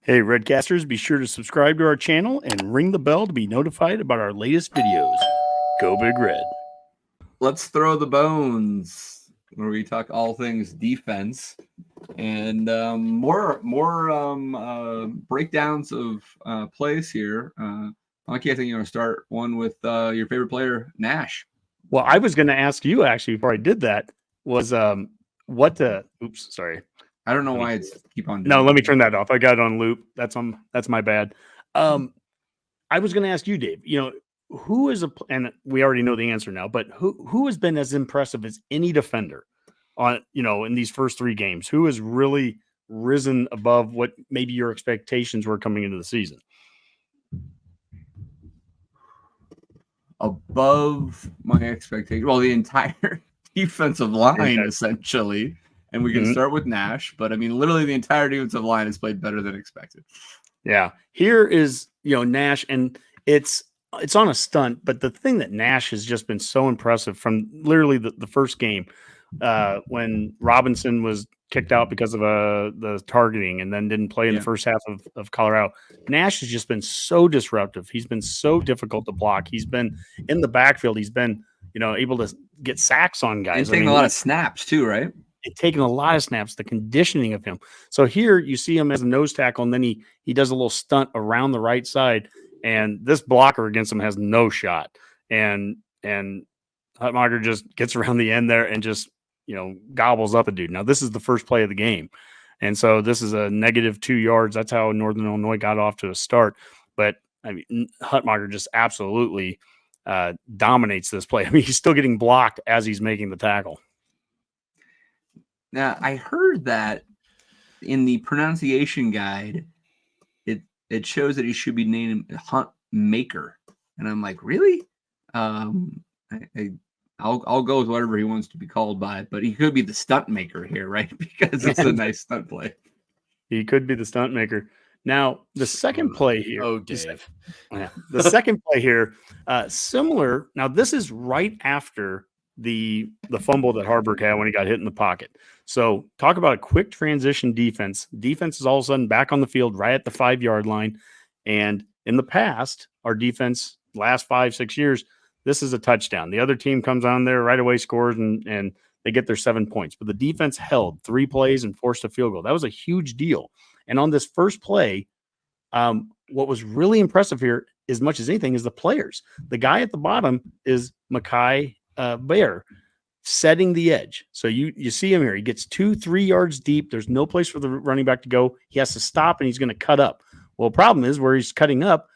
Hey, Redcasters, be sure to subscribe to our channel and ring the bell to be notified about our latest videos. Go Big Red. Let's throw the bones, where we talk all things defense and more breakdowns of plays here. Monkey, I think you want to start one with your favorite player, Nash. Well, I was going to ask you actually before I did that was oops, sorry. I don't know why it's keep on doing No, that. let me turn that off. I got it on loop. That's my bad. I was going to ask you, Dave, who is and we already know the answer now, but who has been as impressive as any defender on, in these first three games? Who has really risen above what maybe your expectations were coming into the season? Above my expectation. Well, the entire defensive line, essentially. And we can start with Nash, but I mean, literally the entire defensive line has played better than expected. Yeah. Here is, Nash, and it's on a stunt, but the thing that Nash has just been so impressive from literally the first game, when Robinson was kicked out because of the targeting and then didn't play in the first half of Colorado. Nash has just been so disruptive. He's been so difficult to block. He's been in the backfield. He's been, able to get sacks on guys. And taking a lot of snaps too, right? Taking a lot of snaps, the conditioning of him. So here you see him as a nose tackle, and then he does a little stunt around the right side, and this blocker against him has no shot. And Hutmacher just gets around the end there and just, gobbles up a dude. Now, this is the first play of the game. And so this is a negative 2 yards. That's how Northern Illinois got off to a start. But I mean, Hutmacher just absolutely dominates this play. I mean, he's still getting blocked as he's making the tackle. Now, I heard that in the pronunciation guide, it shows that he should be named Hunt Maker, and I'm like, really? I'll go with whatever he wants to be called by, but he could be the stunt maker here, right? Because it's a nice stunt play. He could be the stunt maker. Now, the second play here. Oh, Dave. The second play here, similar. Now, this is right after the fumble that Harburg had when he got hit in the pocket. So talk about a quick transition defense. Defense is all of a sudden back on the field right at the 5-yard line. And in the past, our defense, last 5-6 years, this is a touchdown. The other team comes on there right away, scores, and they get their 7 points. But the defense held 3 plays and forced a field goal. That was a huge deal. And on this first play, what was really impressive here, as much as anything, is the players. The guy at the bottom is Mackay Bear, setting the edge. So you see him here. He gets 2-3 yards deep. There's no place for the running back to go. He has to stop, and he's going to cut up. Well, the problem is where he's cutting up,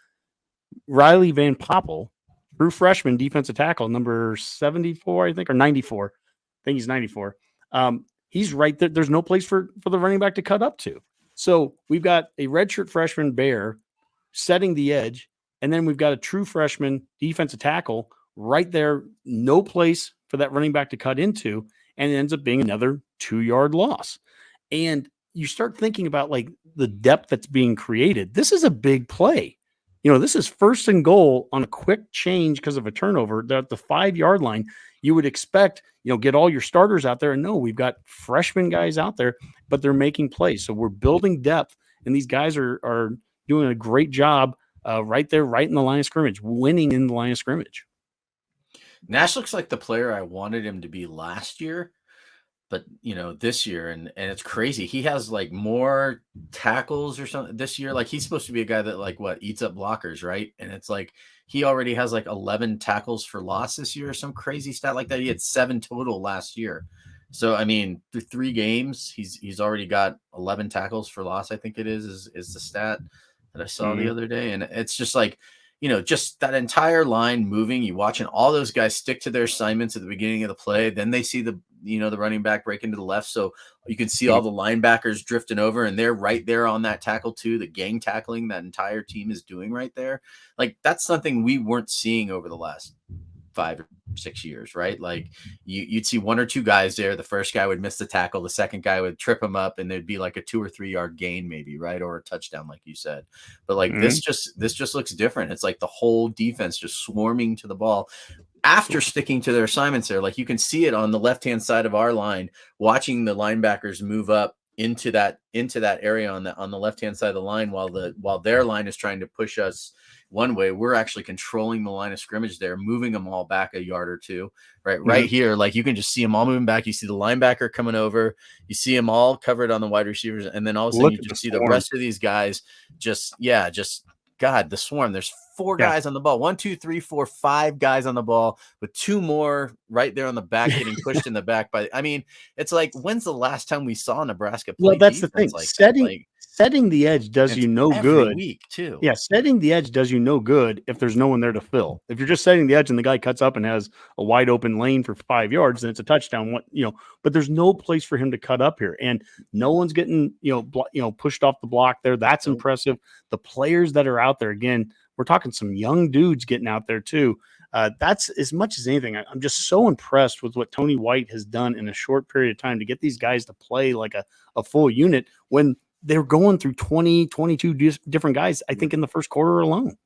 Riley Van Poppel, true freshman defensive tackle, number 74, I think, or 94. I think he's 94. He's right there. There's no place for the running back to cut up to. So we've got a redshirt freshman Bear setting the edge, and then we've got a true freshman defensive tackle right there, no place for that running back to cut into, and it ends up being another 2-yard loss. And you start thinking about like the depth that's being created. This is a big play. This is 1st and goal on a quick change because of a turnover. They're at the 5-yard line. You would expect, get all your starters out there. And no, we've got freshman guys out there, but they're making plays. So we're building depth, and these guys are doing a great job right there, right in the line of scrimmage, winning in the line of scrimmage. Nash looks like the player I wanted him to be last year, but this year, and it's crazy. He has like more tackles or something this year. Like he's supposed to be a guy that eats up blockers, right? And it's like he already has like 11 tackles for loss this year, or some crazy stat like that. He had 7 total last year. So I mean, through 3 games, he's already got 11 tackles for loss. I think it is the stat that I saw the other day, and it's just like, just that entire line moving, you watching all those guys stick to their assignments at the beginning of the play. Then they see the running back break into the left. So you can see all the linebackers drifting over, and they're right there on that tackle too. The gang tackling that entire team is doing right there. Like that's something we weren't seeing over the last 5 or 6 years, right? Like you'd see 1 or 2 guys there. The first guy would miss the tackle. The second guy would trip him up, and there'd be like a 2 or 3 yard gain maybe, right? Or a touchdown, like you said. But like this just looks different. It's like the whole defense just swarming to the ball after sticking to their assignments there. Like you can see it on the left-hand side of our line, watching the linebackers move up into that area on the left-hand side of the line while their line is trying to push us one way. We're actually controlling the line of scrimmage there, moving them all back a yard or two. Right here, like you can just see them all moving back. You see the linebacker coming over, you see them all covered on the wide receivers, and then all of a sudden you just see the rest of these guys just God, the swarm. There's 4 guys on the ball. 1, 2, 3, 4, 5 guys on the ball with 2 more right there on the back getting pushed in the back by. I mean, it's like, when's the last time we saw Nebraska play? Well, that's the thing. Like setting the edge does you no good. Week too. Yeah, setting the edge does you no good if there's no one there to fill. If you're just setting the edge and the guy cuts up and has a wide open lane for 5 yards, then it's a touchdown. But there's no place for him to cut up here, and no one's getting pushed off the block there. That's impressive. The players that are out there, again, we're talking some young dudes getting out there too. That's as much as anything. I'm just so impressed with what Tony White has done in a short period of time to get these guys to play like a full unit when they're going through 20, 22 different guys, I think, in the first quarter alone.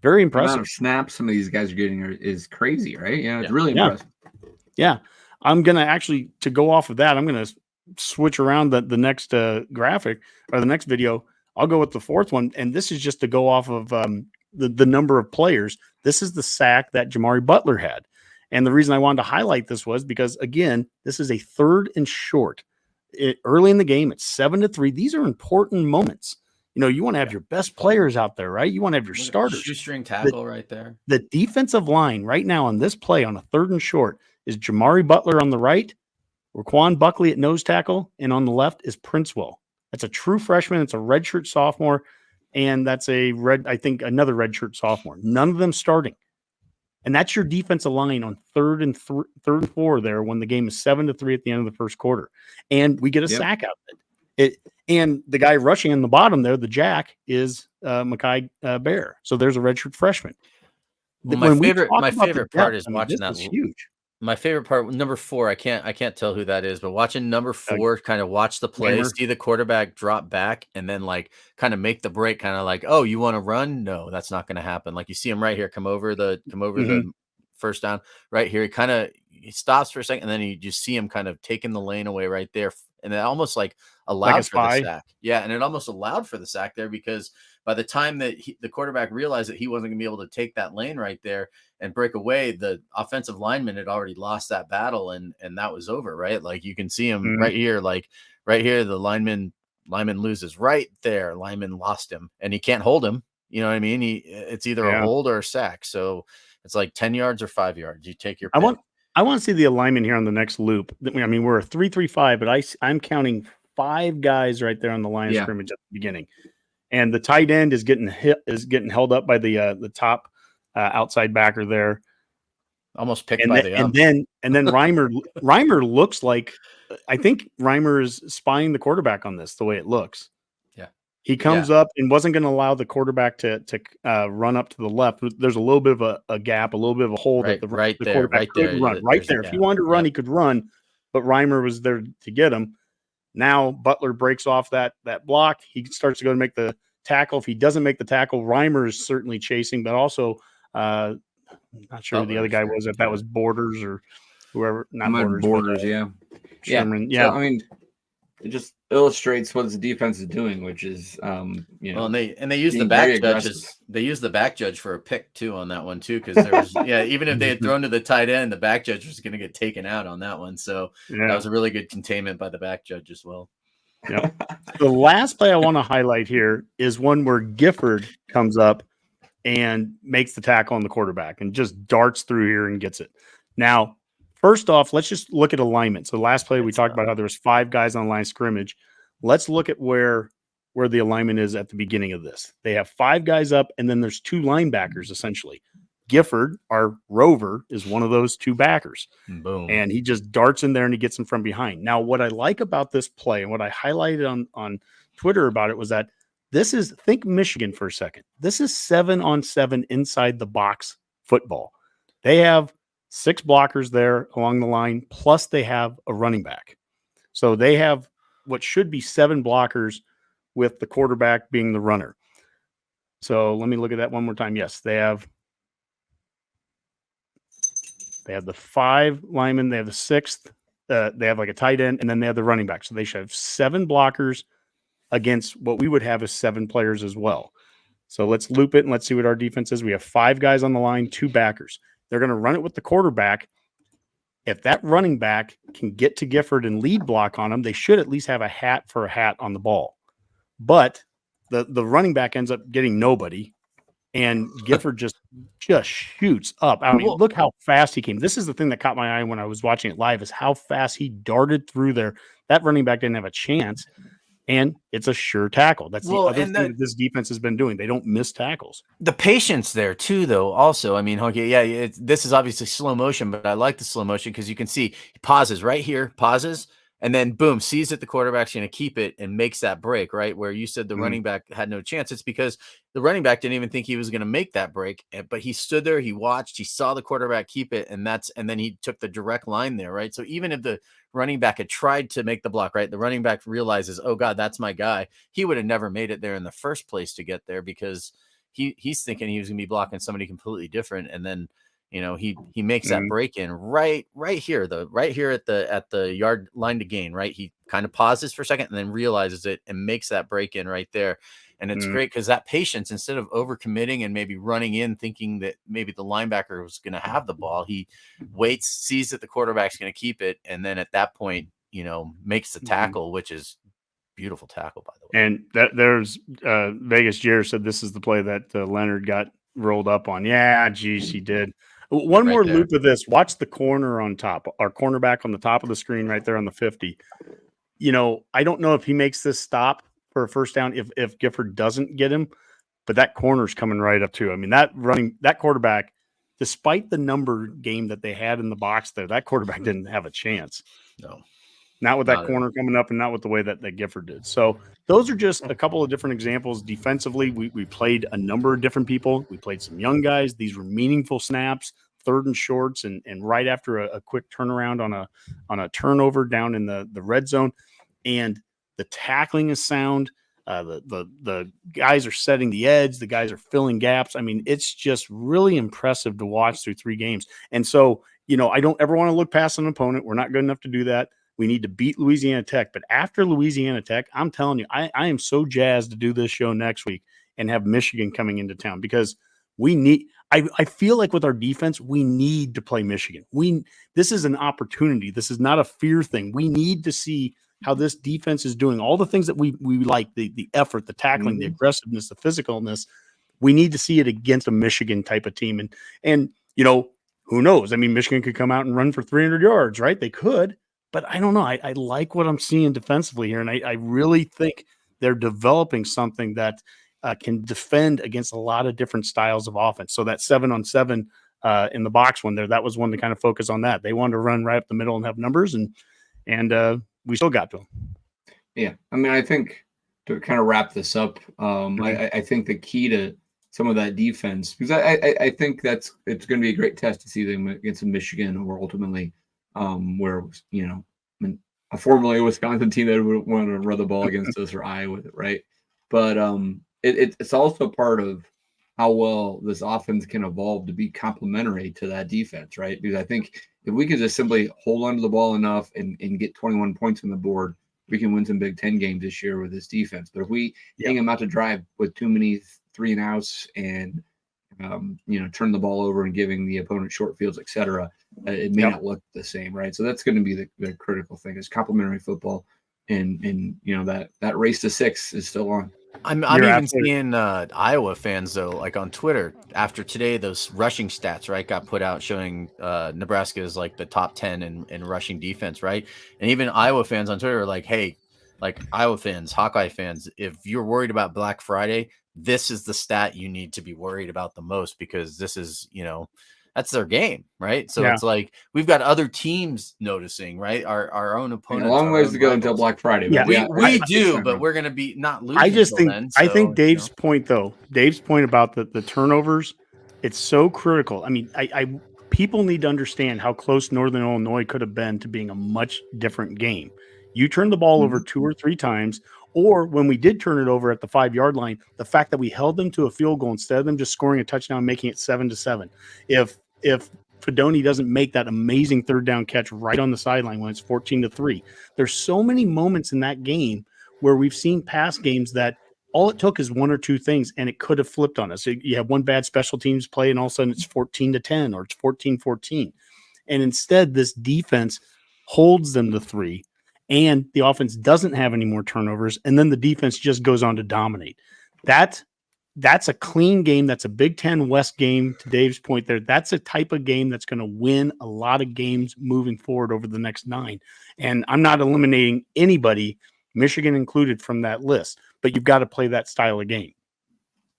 Very impressive. The amount of snaps some of these guys are getting is crazy, right? Yeah, it's really impressive. Yeah. I'm going to actually, to go off of that, I'm going to switch around the next graphic or the next video. I'll go with the 4th one, and this is just to go off of the number of players. This is the sack that Jamari Butler had. And the reason I wanted to highlight this was because, again, this is a 3rd and short. Early in the game, it's 7-3. These are important moments. You want to have your best players out there, right? You want to have your starters. Shoestring tackle right there. The defensive line right now on this play on a 3rd and short is Jamari Butler on the right, Raquan Buckley at nose tackle, and on the left is Princewell. That's a true freshman. It's a redshirt sophomore, and that's another redshirt sophomore. None of them starting. And that's your defensive line on 3rd and 4 there when the game is 7-3 at the end of the first quarter. And we get a sack out of it. And the guy rushing in the bottom there, the jack, is Mekhi Bear. So there's a redshirt freshman. Well, my favorite part is watching that. Huge. My favorite part, number 4, I can't tell who that is, but watching number 4 kind of watch the play, see the quarterback drop back, and then like kind of make the break, kind of like, oh, you want to run? No, that's not going to happen. Like you see him right here, come over the first down right here. He stops for a second, and then you just see him kind of taking the lane away right there, and it almost like allowed for the sack. Yeah, and it almost allowed for the sack there because by the time that the quarterback realized that he wasn't going to be able to take that lane right there and break away, the offensive lineman had already lost that battle, and that was over, right? Like you can see him right here, the lineman loses right there. Lineman lost him, and he can't hold him. You know what I mean? It's either a hold or a sack. So it's like 10 yards or 5 yards. You take your pick. I want to see the alignment here on the next loop. I mean, we're a 3-3-5, but I'm counting 5 guys right there on the line of scrimmage at the beginning. And the tight end is getting held up by the top outside backer there, almost picked by the ump. And then Reimer looks like, I think Reimer is spying the quarterback on this, the way it looks. Yeah, he comes up and wasn't going to allow the quarterback to run up to the left. There's a little bit of a gap, a little bit of a hole that the quarterback could run right there. If he wanted to run, he could run, but Reimer was there to get him. Now Butler breaks off that block. He starts to go to make the tackle. If he doesn't make the tackle, Reimer is certainly chasing, but also I'm not sure who the other guy was. If that was Borders or whoever, not Borders. Sherman. Yeah. So, I mean, it just illustrates what the defense is doing, which is Well, and they use the back judges. They use the back judge for a pick too on that one too, because there was even if they had thrown to the tight end, the back judge was going to get taken out on that one. So that was a really good containment by the back judge as well. Yeah. The last play I want to highlight here is one where Gifford comes up and makes the tackle on the quarterback and just darts through here and gets it. Now, first off, let's just look at alignment. So last play we talked about how there was 5 guys on the line of scrimmage. Let's look at where the alignment is at the beginning of this. They have 5 guys up, and then there's 2 linebackers essentially. Gifford, our rover, is one of those 2 backers. Boom. And he just darts in there and he gets him from behind. Now, what I like about this play and what I highlighted on Twitter about it was that think Michigan for a second. This is 7-on-7 inside the box football. They have 6 blockers there along the line, plus they have a running back. So they have what should be 7 blockers with the quarterback being the runner. So let me look at that one more time. Yes, they have the 5 linemen. They have the 6th they have like a tight end, and then they have the running back. So they should have 7 blockers against what we would have as 7 players as well. So let's loop it and let's see what our defense is. We have 5 guys on the line, 2 backers. They're going to run it with the quarterback. If that running back can get to Gifford and lead block on him, they should at least have a hat for a hat on the ball. But the running back ends up getting nobody, and Gifford just shoots up. I mean, look how fast he came. This is the thing that caught my eye when I was watching it live, is how fast he darted through there. That running back didn't have a chance. And it's a sure tackle. That's the other thing that this defense has been doing. They don't miss tackles. The patience there too, though. Also, I mean, okay, yeah, this is obviously slow motion, but I like the slow motion because you can see he pauses right here, pauses, and then boom, sees that the quarterback's going to keep it and makes that break. Right where you said the running back had no chance. It's because the running back didn't even think he was going to make that break, but he stood there, he watched, he saw the quarterback keep it, and then he took the direct line there. Right, so even if the running back had tried to make the block, right, the running back realizes, oh God, that's my guy. He would have never made it there in the first place to get there because he's thinking he was going to be blocking somebody completely different. And then, he makes that break in right here, right here at the yard line to gain, right? He kind of pauses for a second and then realizes it and makes that break in right there. And it's great because that patience, instead of overcommitting and maybe running in thinking that maybe the linebacker was going to have the ball, he waits, sees that the quarterback's going to keep it, and then at that point, makes the tackle, which is beautiful tackle, by the way. And there's Vegas Jair said this is the play that Leonard got rolled up on. Yeah, geez, he did. One more loop of this. Watch the corner on top, our cornerback on the top of the screen right there on the 50. I don't know if he makes this stop for a first down if Gifford doesn't get him, but that corner's coming right up too. I mean, that quarterback, despite the number game that they had in the box there, that quarterback didn't have a chance. No. Not with that corner coming up and not with the way that Gifford did. So those are just a couple of different examples. Defensively, we played a number of different people. We played some young guys. These were meaningful snaps, 3rd and shorts, and right after a quick turnaround on a turnover down in the red zone. And the tackling is sound. The guys are setting the edge. The guys are filling gaps. I mean, it's just really impressive to watch through 3 games. And so, I don't ever want to look past an opponent. We're not good enough to do that. We need to beat Louisiana Tech. But after Louisiana Tech, I'm telling you, I am so jazzed to do this show next week and have Michigan coming into town because we need – I feel like with our defense, we need to play Michigan. This is an opportunity. This is not a fear thing. We need to see how this defense is doing. All the things that we like, the effort, the tackling, the aggressiveness, the physicalness, we need to see it against a Michigan type of team. And who knows? I mean, Michigan could come out and run for 300 yards, right? They could. But I don't know. I like what I'm seeing defensively here, and I really think they're developing something that can defend against a lot of different styles of offense. So that 7-on-7 in the box one there, that was one to kind of focus on that. They wanted to run right up the middle and have numbers, and we still got to them. Yeah, I mean, I think to kind of wrap this up, I think the key to some of that defense, because I think it's going to be a great test to see them against Michigan or ultimately. Where a formerly Wisconsin team that would want to run the ball against us or Iowa, right? But it's also part of how well this offense can evolve to be complementary to that defense, right? Because I think if we could just simply hold onto the ball enough and get 21 points on the board, we can win some Big Ten games this year with this defense. But if we hang them out to dry with too many 3-and-outs and turn the ball over and giving the opponent short fields, et cetera, it may not look the same, right? So that's going to be the critical thing is complementary football, and that race to 6 is still on. I'm even seeing Iowa fans though, like on Twitter after today, those rushing stats, right, got put out showing Nebraska is like the top 10 in rushing defense, right? And even Iowa fans on Twitter are like, hey, like Iowa fans, Hawkeye fans, if you're worried about Black Friday, this is the stat you need to be worried about the most because this is, that's their game, right? So it's like we've got other teams noticing, right? Our own opponents. A long ways to go until Black Friday. Yeah, we do, but we're going to be not losing. I think Dave's point though, Dave's point about the turnovers, it's so critical. I mean, people need to understand how close Northern Illinois could have been to being a much different game. You turn the ball over 2 or 3 times, or when we did turn it over at the 5-yard line, the fact that we held them to a field goal instead of them just scoring a touchdown, making it 7-7. If Fedoni doesn't make that amazing third down catch right on the sideline when it's 14-3. There's so many moments in that game where we've seen past games that all it took is one or two things and it could have flipped on us. So you have one bad special teams play and all of a sudden it's 14-10 or it's 14-14. And instead, this defense holds them to 3, and the offense doesn't have any more turnovers, and then the defense just goes on to dominate. That's a clean game. That's a Big Ten West game, to Dave's point there. That's a type of game that's going to win a lot of games moving forward over the next 9. And I'm not eliminating anybody, Michigan included, from that list, but you've got to play that style of game.